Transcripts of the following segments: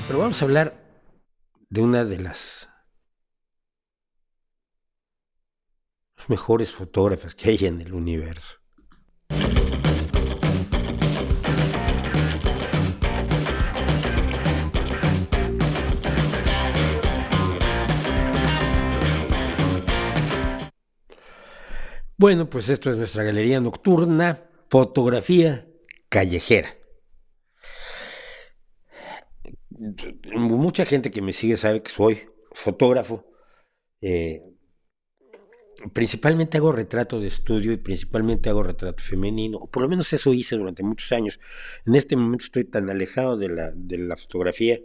Pero vamos a hablar de una de las mejores fotógrafas que hay en el universo. Bueno, pues esto es nuestra galería nocturna, fotografía callejera. Mucha gente que me sigue sabe que soy fotógrafo. Eh, Principalmente hago retrato de estudio y principalmente hago retrato femenino, o por lo menos eso hice durante muchos años. En este momento estoy tan alejado de la fotografía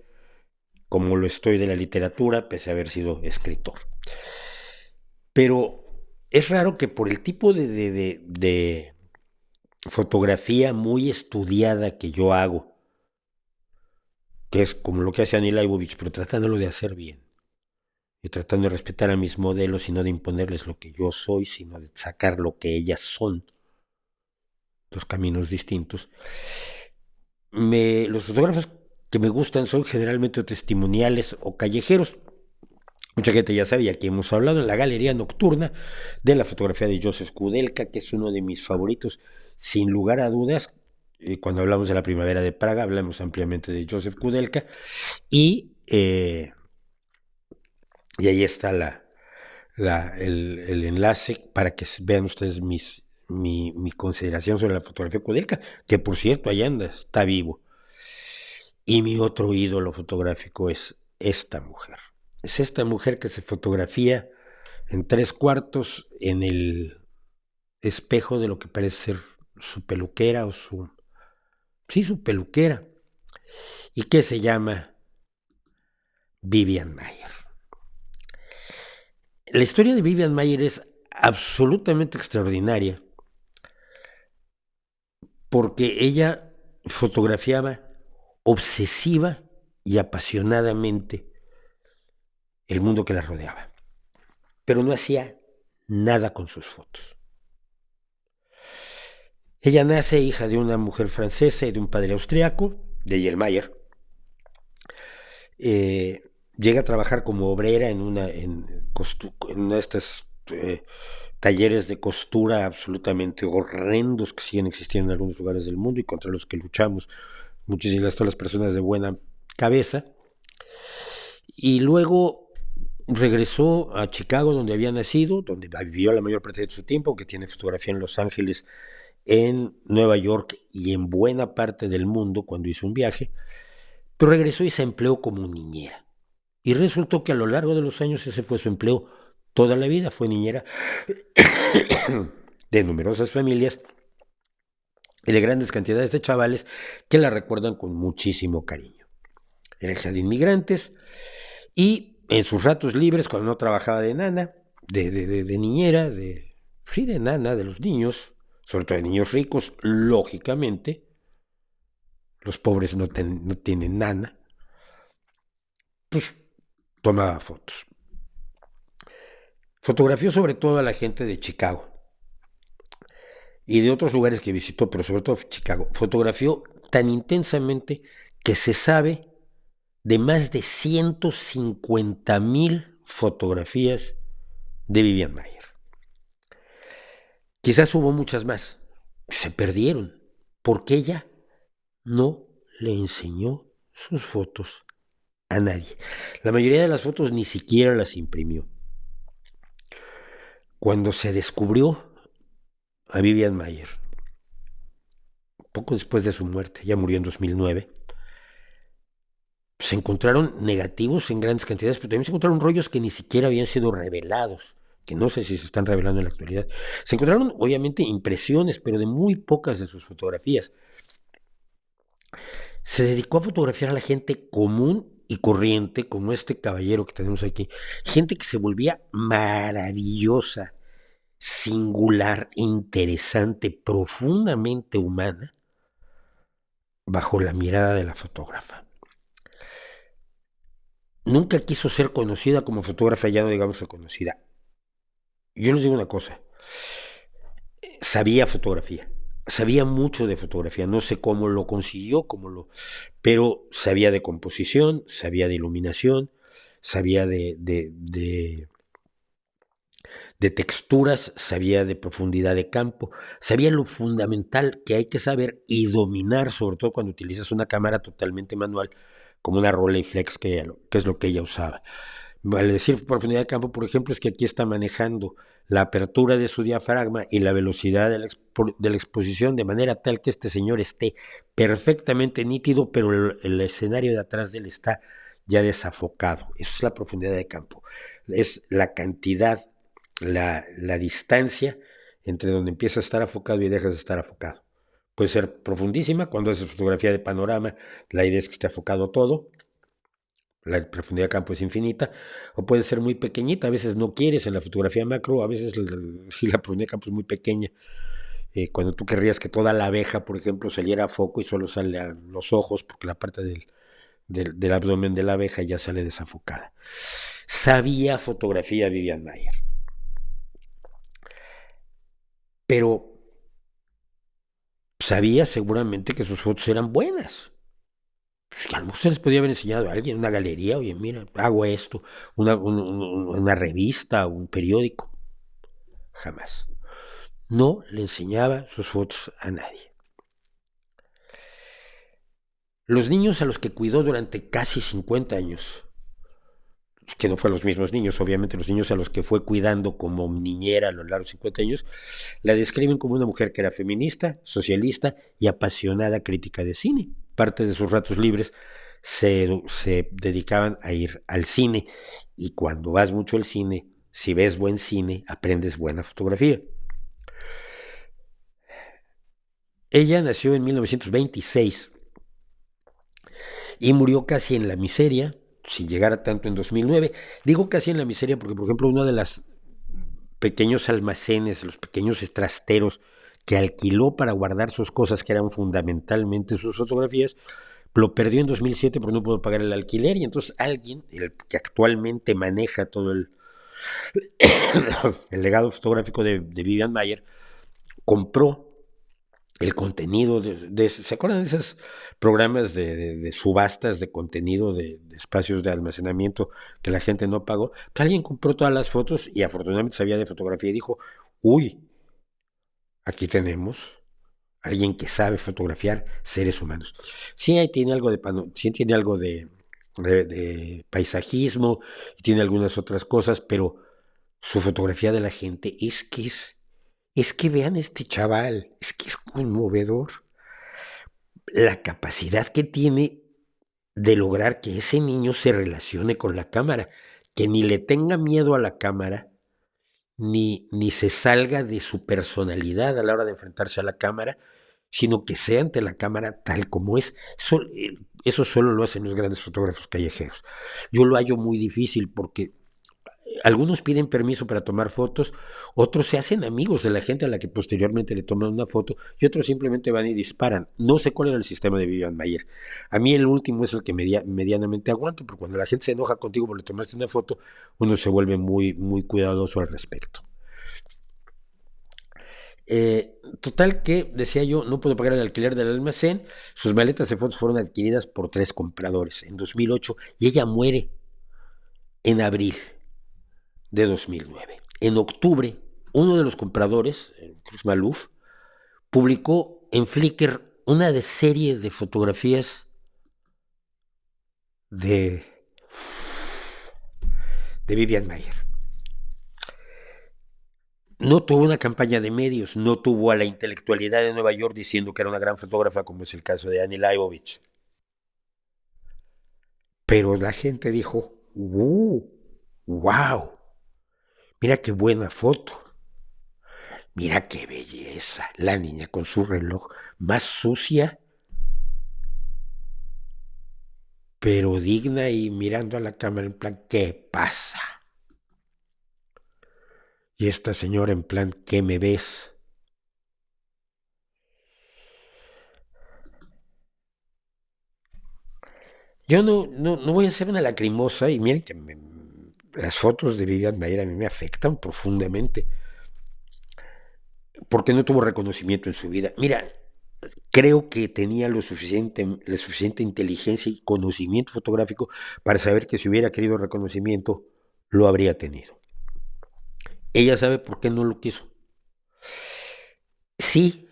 como lo estoy de la literatura, pese a haber sido escritor. Pero es raro que por el tipo de fotografía muy estudiada que yo hago, que es como lo que hace Annie Leibovitz, pero tratándolo de hacer bien, y tratando de respetar a mis modelos y no de imponerles lo que yo soy, sino de sacar lo que ellas son, dos caminos distintos. Los fotógrafos que me gustan son generalmente testimoniales o callejeros. Mucha gente ya sabe, aquí hemos hablado en la galería nocturna de la fotografía de Joseph Kudelka, que es uno de mis favoritos, sin lugar a dudas. Cuando hablamos de la primavera de Praga, hablamos ampliamente de Joseph Kudelka. Y ahí está el enlace para que vean ustedes mi consideración sobre la fotografía de Kudelka, que por cierto, allá anda, está vivo. Y mi otro ídolo fotográfico es esta mujer. Es esta mujer que se fotografía en 3/4 en el espejo de lo que parece ser su peluquera o su peluquera, y que se llama Vivian Maier. La historia de Vivian Maier es absolutamente extraordinaria porque ella fotografiaba obsesiva y apasionadamente el mundo que la rodeaba, pero no hacía nada con sus fotos. Ella nace hija de una mujer francesa y de un padre austriaco, de Yermayer. Llega a trabajar como obrera en una de estas talleres de costura absolutamente horrendos que siguen existiendo en algunos lugares del mundo y contra los que luchamos muchísimas todas las personas de buena cabeza. Y luego regresó a Chicago, donde había nacido, donde vivió la mayor parte de su tiempo, que tiene fotografía en Los Ángeles, en Nueva York y en buena parte del mundo cuando hizo un viaje, pero regresó y se empleó como niñera. Y resultó que a lo largo de los años ese fue su empleo toda la vida, fue niñera de numerosas familias y de grandes cantidades de chavales que la recuerdan con muchísimo cariño. Era hija de inmigrantes y en sus ratos libres, cuando no trabajaba de nana, de niñera, de nana de los niños, sobre todo de niños ricos, lógicamente, los pobres no tienen nana, pues tomaba fotos. Fotografió sobre todo a la gente de Chicago y de otros lugares que visitó, pero sobre todo Chicago. Fotografió tan intensamente que se sabe de más de 150,000 fotografías de Vivian Maier. Quizás hubo muchas más, se perdieron, porque ella no le enseñó sus fotos a nadie. La mayoría de las fotos ni siquiera las imprimió. Cuando se descubrió a Vivian Maier, poco después de su muerte, ya murió en 2009, se encontraron negativos en grandes cantidades, pero también se encontraron rollos que ni siquiera habían sido revelados, que no sé si se están revelando en la actualidad. Se encontraron, obviamente, impresiones, pero de muy pocas de sus fotografías. Se dedicó a fotografiar a la gente común y corriente, como este caballero que tenemos aquí. Gente que se volvía maravillosa, singular, interesante, profundamente humana, bajo la mirada de la fotógrafa. Nunca quiso ser conocida como fotógrafa, ya no digamos reconocida. Yo les digo una cosa, sabía fotografía, sabía mucho de fotografía, no sé cómo lo consiguió, pero sabía de composición, sabía de iluminación, sabía de texturas, sabía de profundidad de campo, sabía lo fundamental que hay que saber y dominar, sobre todo cuando utilizas una cámara totalmente manual, como una Rolleiflex, que es lo que ella usaba. Al decir profundidad de campo, por ejemplo, es que aquí está manejando la apertura de su diafragma y la velocidad de la exposición de manera tal que este señor esté perfectamente nítido, pero el escenario de atrás de él está ya desafocado. Eso es la profundidad de campo. Es la cantidad, la distancia entre donde empieza a estar afocado y dejas de estar afocado. Puede ser profundísima, cuando haces fotografía de panorama, la idea es que esté afocado todo, la profundidad de campo es infinita, o puede ser muy pequeñita, a veces no quieres en la fotografía macro, a veces la profundidad de campo es muy pequeña. Cuando tú querrías que toda la abeja, por ejemplo, saliera a foco y solo sale a los ojos, porque la parte del abdomen de la abeja ya sale desafocada. Sabía fotografía Vivian Maier, pero sabía seguramente que sus fotos eran buenas. Pues que a lo mejor se les podía haber enseñado a alguien, una galería, oye, mira, hago esto, una revista, un periódico. Jamás. No le enseñaba sus fotos a nadie. Los niños a los que cuidó durante casi 50 años, que no fue a los mismos niños, obviamente los niños a los que fue cuidando como niñera a lo largo de 50 años, la describen como una mujer que era feminista, socialista y apasionada crítica de cine. Parte de sus ratos libres se dedicaban a ir al cine, y cuando vas mucho al cine, si ves buen cine, aprendes buena fotografía. Ella nació en 1926 y murió casi en la miseria, sin llegar a tanto en 2009. Digo casi en la miseria porque, por ejemplo, uno de los pequeños almacenes, los pequeños trasteros que alquiló para guardar sus cosas, que eran fundamentalmente sus fotografías, lo perdió en 2007 porque no pudo pagar el alquiler, y entonces alguien, el que actualmente maneja todo el legado fotográfico de Vivian Maier, compró el contenido ¿se acuerdan de esos programas de subastas de contenido de espacios de almacenamiento que la gente no pagó? Que alguien compró todas las fotos y afortunadamente sabía de fotografía y dijo, uy, aquí tenemos alguien que sabe fotografiar seres humanos. Sí, ahí tiene algo sí tiene algo de paisajismo y tiene algunas otras cosas, pero su fotografía de la gente es que vean este chaval, es que es conmovedor la capacidad que tiene de lograr que ese niño se relacione con la cámara, que ni le tenga miedo a la cámara, ni se salga de su personalidad a la hora de enfrentarse a la cámara, sino que sea ante la cámara tal como es. Eso solo lo hacen los grandes fotógrafos callejeros. Yo lo hallo muy difícil porque algunos piden permiso para tomar fotos, otros se hacen amigos de la gente a la que posteriormente le toman una foto y otros simplemente van y disparan. No sé cuál era el sistema de Vivian Maier. A mí el último es el que medianamente aguanto, porque cuando la gente se enoja contigo porque le tomaste una foto, uno se vuelve muy, muy cuidadoso al respecto. Total que, decía yo, no pudo pagar el alquiler del almacén, sus maletas de fotos fueron adquiridas por 3 compradores en 2008 y ella muere en abril de 2009. En octubre, uno de los compradores, Cruz Maluf, publicó en Flickr una serie de fotografías de, de Vivian Maier. No tuvo una campaña de medios, no tuvo a la intelectualidad de Nueva York diciendo que era una gran fotógrafa, como es el caso de Annie Leibovitz. Pero la gente dijo, wow, mira qué buena foto. Mira qué belleza, la niña con su reloj más sucia, pero digna y mirando a la cámara en plan, ¿qué pasa? Y esta señora en plan, ¿qué me ves? Yo no voy a hacer una lacrimosa y miren que las fotos de Vivian Maier a mí me afectan profundamente. porque no tuvo reconocimiento en su vida. Mira, creo que tenía la suficiente inteligencia y conocimiento fotográfico para saber que si hubiera querido reconocimiento, lo habría tenido. Ella sabe por qué no lo quiso. Sí,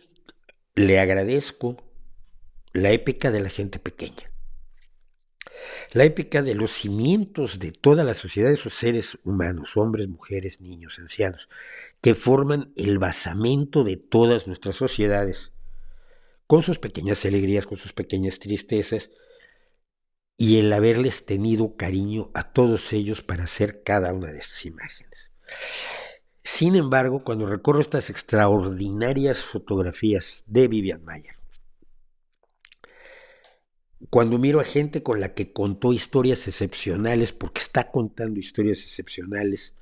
le agradezco la épica de la gente pequeña, la épica de los cimientos de toda la sociedad de esos seres humanos, hombres, mujeres, niños, ancianos, que forman el basamento de todas nuestras sociedades, con sus pequeñas alegrías, con sus pequeñas tristezas, y el haberles tenido cariño a todos ellos para hacer cada una de estas imágenes. Sin embargo, cuando recorro estas extraordinarias fotografías de Vivian Maier, cuando miro a gente con la que contó historias excepcionales, porque está contando historias excepcionales,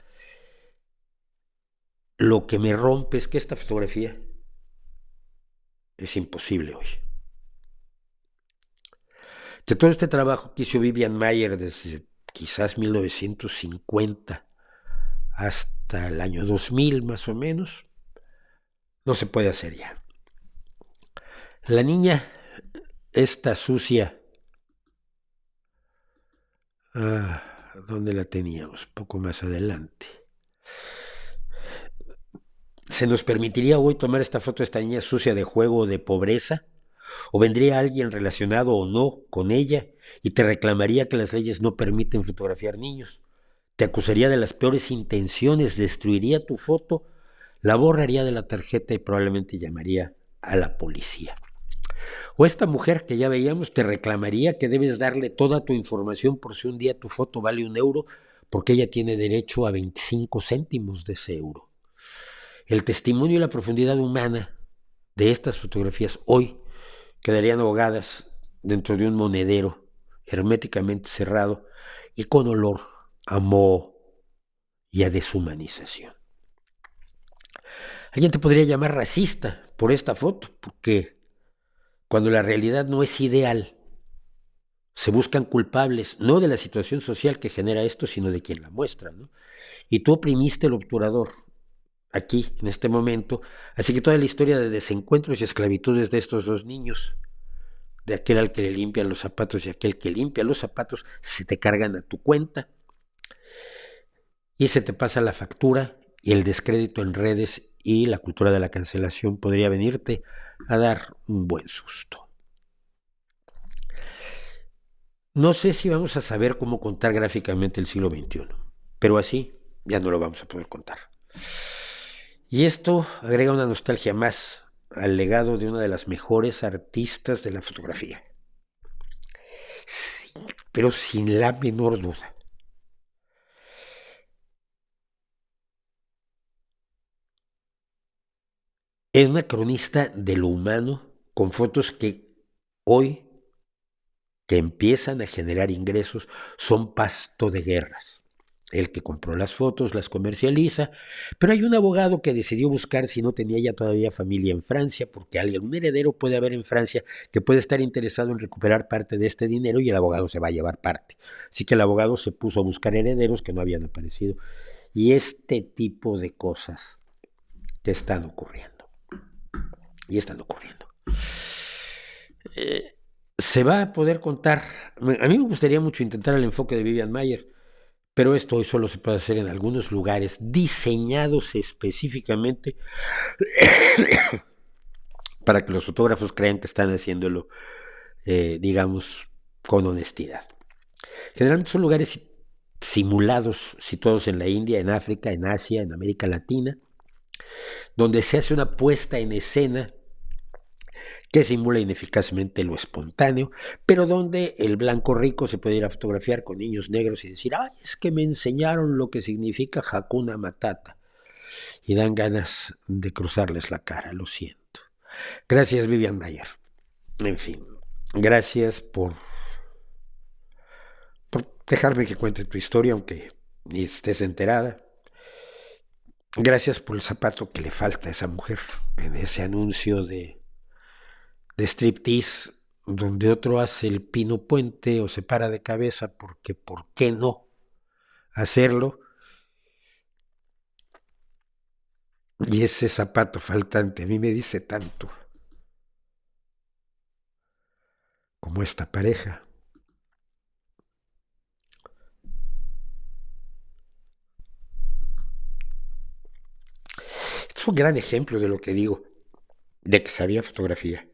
lo que me rompe es que esta fotografía es imposible hoy. Que todo este trabajo que hizo Vivian Maier desde quizás 1950 hasta el año 2000 más o menos, no se puede hacer ya. La niña, esta sucia, ¿dónde la teníamos? Poco más adelante. ¿Se nos permitiría hoy tomar esta foto de esta niña sucia de juego o de pobreza? ¿O vendría alguien relacionado o no con ella y te reclamaría que las leyes no permiten fotografiar niños? Te acusaría de las peores intenciones, destruiría tu foto, la borraría de la tarjeta y probablemente llamaría a la policía. O esta mujer que ya veíamos te reclamaría que debes darle toda tu información por si un día tu foto vale €1, porque ella tiene derecho a 25 céntimos de ese euro. El testimonio y la profundidad humana de estas fotografías hoy quedarían ahogadas dentro de un monedero herméticamente cerrado y con olor a moho y a deshumanización. Alguien te podría llamar racista por esta foto, porque cuando la realidad no es ideal, se buscan culpables, no de la situación social que genera esto, sino de quien la muestra, ¿no? Y tú oprimiste el obturador aquí, en este momento, así que toda la historia de desencuentros y esclavitudes de estos dos niños, de aquel al que le limpian los zapatos y aquel que limpia los zapatos, se te cargan a tu cuenta y se te pasa la factura y el descrédito en redes y la cultura de la cancelación podría venirte a dar un buen susto. No sé si vamos a saber cómo contar gráficamente el siglo XXI, pero así ya no lo vamos a poder contar. Y esto agrega una nostalgia más al legado de una de las mejores artistas de la fotografía. Sí, pero sin la menor duda. Es una cronista de lo humano con fotos que hoy, que empiezan a generar ingresos, son pasto de guerras. El que compró las fotos las comercializa, pero hay un abogado que decidió buscar si no tenía ya todavía familia en Francia, porque un heredero puede haber en Francia que puede estar interesado en recuperar parte de este dinero y el abogado se va a llevar parte. Así que el abogado se puso a buscar herederos que no habían aparecido. Y este tipo de cosas que están ocurriendo. Y están ocurriendo. Se va a poder contar. A mí me gustaría mucho intentar el enfoque de Vivian Maier, pero esto hoy solo se puede hacer en algunos lugares diseñados específicamente para que los fotógrafos crean que están haciéndolo, digamos, con honestidad. Generalmente son lugares simulados, situados en la India, en África, en Asia, en América Latina, donde se hace una puesta en escena que simula ineficazmente lo espontáneo, pero donde el blanco rico se puede ir a fotografiar con niños negros y decir, ¡ay, es que me enseñaron lo que significa Hakuna Matata! Y dan ganas de cruzarles la cara, lo siento. Gracias, Vivian Maier. En fin, gracias por dejarme que cuente tu historia, aunque ni estés enterada. Gracias por el zapato que le falta a esa mujer en ese anuncio de striptease donde otro hace el pino puente o se para de cabeza porque ¿por qué no hacerlo? Y ese zapato faltante a mí me dice tanto como esta pareja. Es un gran ejemplo de lo que digo, de que sabía fotografía,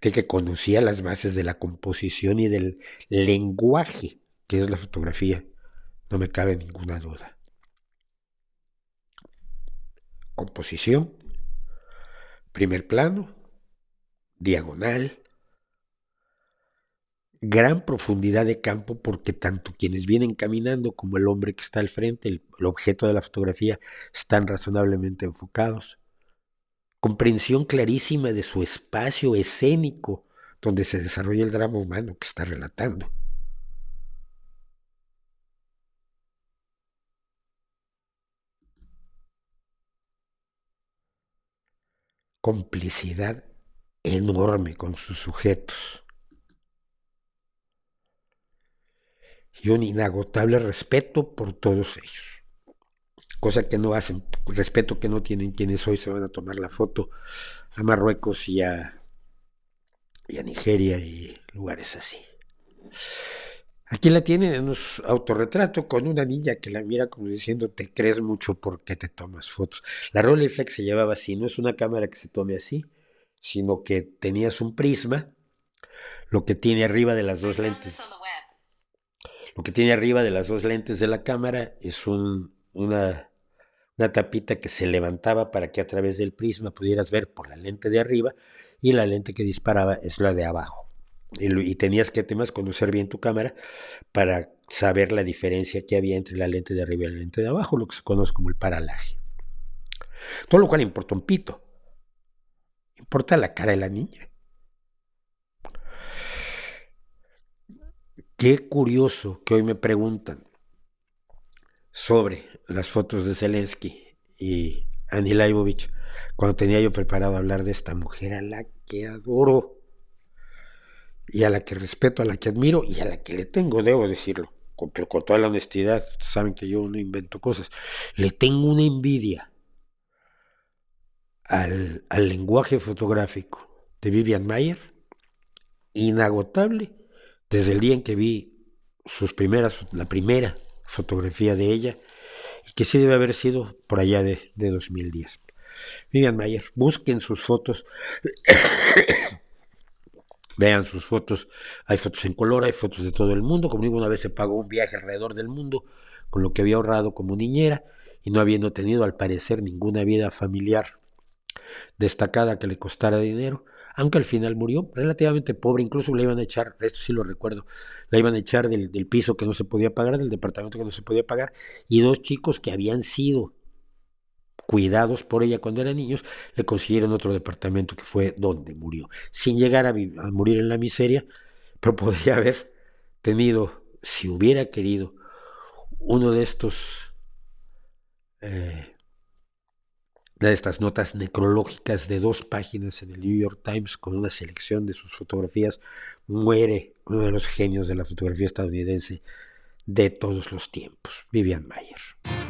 de que conocía las bases de la composición y del lenguaje que es la fotografía. No me cabe ninguna duda. Composición, primer plano, diagonal, gran profundidad de campo porque tanto quienes vienen caminando como el hombre que está al frente, el objeto de la fotografía, están razonablemente enfocados. Comprensión clarísima de su espacio escénico donde se desarrolla el drama humano que está relatando. Complicidad enorme con sus sujetos y un inagotable respeto por todos ellos, cosa que no hacen, respeto que no tienen quienes hoy se van a tomar la foto a Marruecos y a Nigeria y lugares así. Aquí la tienen en un autorretrato con una niña que la mira como diciendo te crees mucho porque te tomas fotos. La Rolleiflex se llevaba así, no es una cámara que se tome así, sino que tenías un prisma, lo que tiene arriba de las dos lentes. Lo que tiene arriba de las dos lentes de la cámara es una tapita que se levantaba para que a través del prisma pudieras ver por la lente de arriba y la lente que disparaba es la de abajo. Y tenías que además conocer bien tu cámara para saber la diferencia que había entre la lente de arriba y la lente de abajo, lo que se conoce como el paralaje. Todo lo cual importa un pito. Importa la cara de la niña. Qué curioso que hoy me preguntan sobre las fotos de Zelensky y Annie Leibovich cuando tenía yo preparado hablar de esta mujer a la que adoro y a la que respeto, a la que admiro y a la que le tengo, debo decirlo, pero con toda la honestidad, saben que yo no invento cosas, le tengo una envidia al lenguaje fotográfico de Vivian Maier inagotable desde el día en que vi la primera fotografía de ella y que sí debe haber sido por allá de 2010. Vivian Maier, busquen sus fotos, vean sus fotos, hay fotos en color, hay fotos de todo el mundo, como digo, una vez se pagó un viaje alrededor del mundo con lo que había ahorrado como niñera y no habiendo tenido al parecer ninguna vida familiar destacada que le costara dinero, aunque al final murió relativamente pobre, incluso le iban a echar, esto sí lo recuerdo, la iban a echar del piso que no se podía pagar, del departamento que no se podía pagar, y dos chicos que habían sido cuidados por ella cuando eran niños, le consiguieron otro departamento que fue donde murió, sin llegar a morir en la miseria, pero podría haber tenido, si hubiera querido, uno de estos eh, una de estas notas necrológicas de 2 páginas en el New York Times con una selección de sus fotografías, muere uno de los genios de la fotografía estadounidense de todos los tiempos, Vivian Maier.